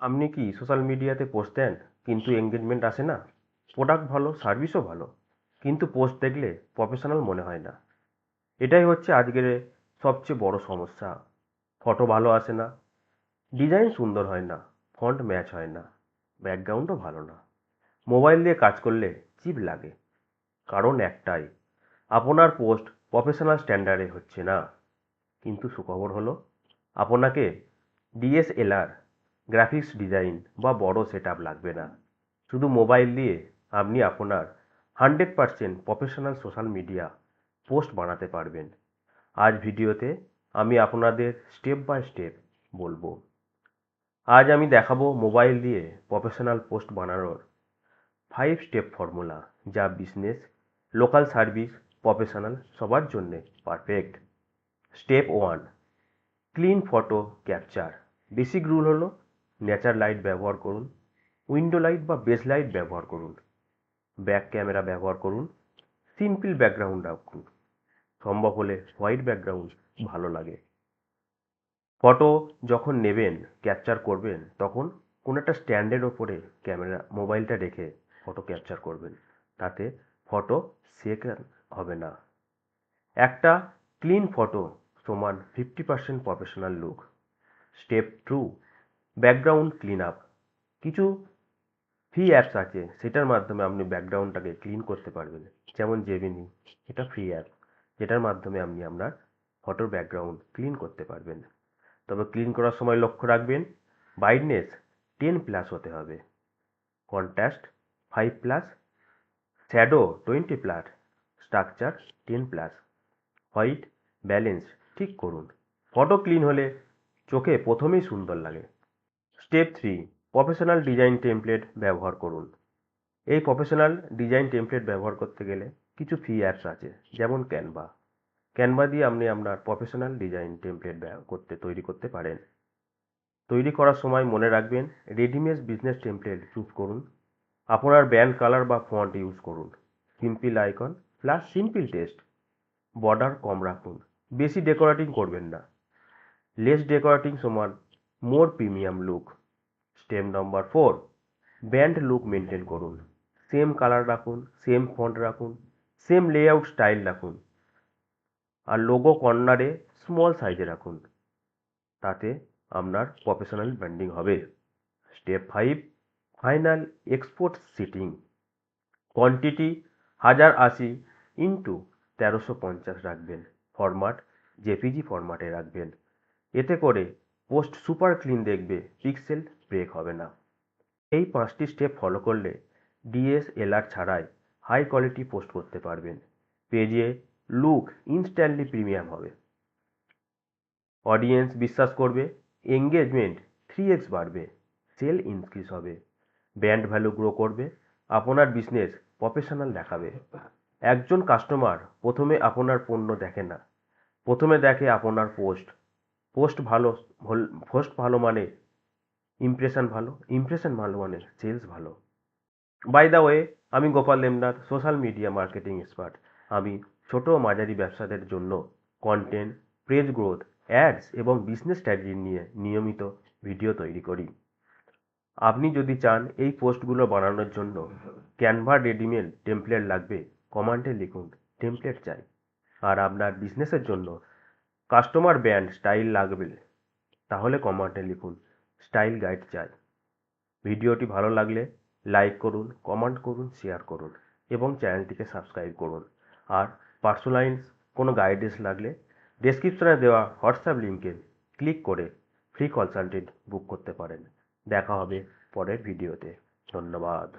আপনি কি সোশ্যাল মিডিয়াতে পোস্ট দেন কিন্তু এঙ্গেজমেন্ট আসে না? প্রোডাক্ট ভালো, সার্ভিসও ভালো, কিন্তু পোস্ট দেখলে প্রফেশনাল মনে হয় না। এটাই হচ্ছে আজকের সবচেয়ে বড় সমস্যা। ফটো ভালো আসে না, ডিজাইন সুন্দর হয় না, ফন্ট ম্যাচ হয় না, ব্যাকগ্রাউন্ডও ভালো না। মোবাইল দিয়ে কাজ করলে চিপ লাগে। কারণ একটাই, আপনার পোস্ট প্রফেশনাল স্ট্যান্ডার্ডে হচ্ছে না। কিন্তু সুখবর হলো, আপনাকে ডিএসএলআর, গ্রাফিক্স ডিজাইন বা বড় সেটআপ লাগবে না। শুধু মোবাইল দিয়ে আপনি আপনার 100% প্রফেশনাল সোশ্যাল মিডিয়া পোস্ট বানাতে পারবেন। আজ ভিডিওতে আমি আপনাদের স্টেপ বাই স্টেপ বলবো। আজ আমি দেখাবো মোবাইল দিয়ে প্রফেশনাল পোস্ট বানানোর 5 স্টেপ ফর্মুলা, যা বিজনেস, লোকাল সার্ভিস, প্রফেশনাল সবার জন্যে perfect. Step 1, clean photo capture. Basic rule হলো, ন্যাচার লাইট ব্যবহার করুন, উইন্ডো লাইট বা বেস লাইট ব্যবহার করুন, ব্যাক ক্যামেরা ব্যবহার করুন, সিম্পল ব্যাকগ্রাউন্ড রাখুন। সম্ভব হলে হোয়াইট ব্যাকগ্রাউন্ড ভালো লাগে। ফটো যখন নেবেন, ক্যাপচার করবেন, তখন কোনো একটা স্ট্যান্ডের ওপরে ক্যামেরা মোবাইলটা রেখে ফটো ক্যাপচার করবেন। তাতে ফটো শেক হবে না। একটা ক্লিন ফটো সমান 50% professional look. Step 2, background clean up. কিছু ফ্রি অ্যাপস আছে, সেটার মাধ্যমে আপনি ব্যাকগ্রাউন্ডটাকে ক্লিন করতে পারবেন। যেমন জেমিনি, এটা ফ্রি অ্যাপ, যেটার মাধ্যমে আপনি আপনার ফটোর ব্যাকগ্রাউন্ড ক্লিন করতে পারবেন। তবে ক্লিন করার সময় লক্ষ্য রাখবেন, ব্রাইটনেস 10+ হতে হবে, contrast 5+, shadow 20+, structure 10+, white balance ঠিক করুন। ফটো ক্লিন হলে চোখে প্রথমেই সুন্দর লাগে। স্টেপ 3, প্রফেশনাল ডিজাইন টেমপ্লেট ব্যবহার করুন। এই প্রফেশনাল ডিজাইন টেমপ্লেট ব্যবহার করতে গেলে কিছু ফ্রি অ্যাপস আছে, যেমন ক্যানভা দিয়ে আপনি আপনার প্রফেশনাল ডিজাইন টেমপ্লেট তৈরি করতে পারেন। তৈরি করার সময় মনে রাখবেন, রেডিমেড বিজনেস টেমপ্লেট চুজ করুন। আপনার ব্র্যান্ড কালার বা ফন্ট ইউজ করুন। Simple icon plus simple text. Border কম রাখুন, বেশি ডেকোরেটিং করবেন না। লেস ডেকোরেটিং সমান more premium look. Step number 4, brand look maintain করুন। সেম কালার রাখুন, সেম ফন্ট রাখুন, সেম লেআউট স্টাইল রাখুন, আর লোগো কর্নারে স্মল সাইজে রাখুন। তাতে আপনার প্রফেশনাল ব্র্যান্ডিং হবে। Step 5, final export setting. Quantity 1080 into 1350 রাখবেন। ফরম্যাট জেপিজি ফরম্যাটে রাখবেন। এতে করে পোস্ট সুপার ক্লিন দেখবে, পিক্সেল ব্রেক হবে না। এই 5টি স্টেপ ফলো করলে ডিএসএলআর ছাড়াই হাই কোয়ালিটি পোস্ট করতে পারবেন। পেজে লুক ইনস্ট্যান্টলি প্রিমিয়াম হবে, অডিয়েন্স বিশ্বাস করবে, এঙ্গেজমেন্ট 3x বাড়বে, সেল ইনক্রিজ হবে, ব্র্যান্ড ভ্যালু গ্রো করবে, আপনার বিজনেস প্রফেশনাল দেখাবে। একজন কাস্টমার প্রথমে আপনার পণ্য দেখে না, প্রথমে দেখে আপনার পোস্ট। পোস্ট ভালো পোস্ট ভালো মানে ইমপ্রেশন ভালো, ইমপ্রেশন ভালো মানে সেলস ভালো। বাই দ্য ওয়ে, আমি Gopal Debnath, social media marketing expert. আমি ছোট ও মাঝারি ব্যবসাদের জন্য কন্টেন্ট, পেজ গ্রোথ, অ্যাডস এবং বিজনেস স্ট্র্যাটেজি নিয়ে নিয়মিত ভিডিও তৈরি করি। আপনি যদি চান এই পোস্টগুলো বানানোর জন্য ক্যানভা রেডিমেড টেমপ্লেট লাগবে, কমেন্টে লিখুন টেমপ্লেট চাই। আর আপনার বিজনেসের জন্য কাস্টমার ব্র্যান্ড স্টাইল লাগবে, তাহলে কমেন্টে লিখুন স্টাইল গাইড চাই। ভিডিওটি ভালো লাগলে লাইক করুন, কমেন্ট করুন, শেয়ার করুন এবং চ্যানেলটিকে সাবস্ক্রাইব করুন। আর পার্সোনালাইজ কোনো গাইডেন্স লাগলে ডেসক্রিপশনে দেওয়া হোয়াটসঅ্যাপ লিঙ্কে ক্লিক করে ফ্রি কনসালটেন্ট বুক করতে পারেন। দেখা হবে পরের ভিডিওতে। ধন্যবাদ।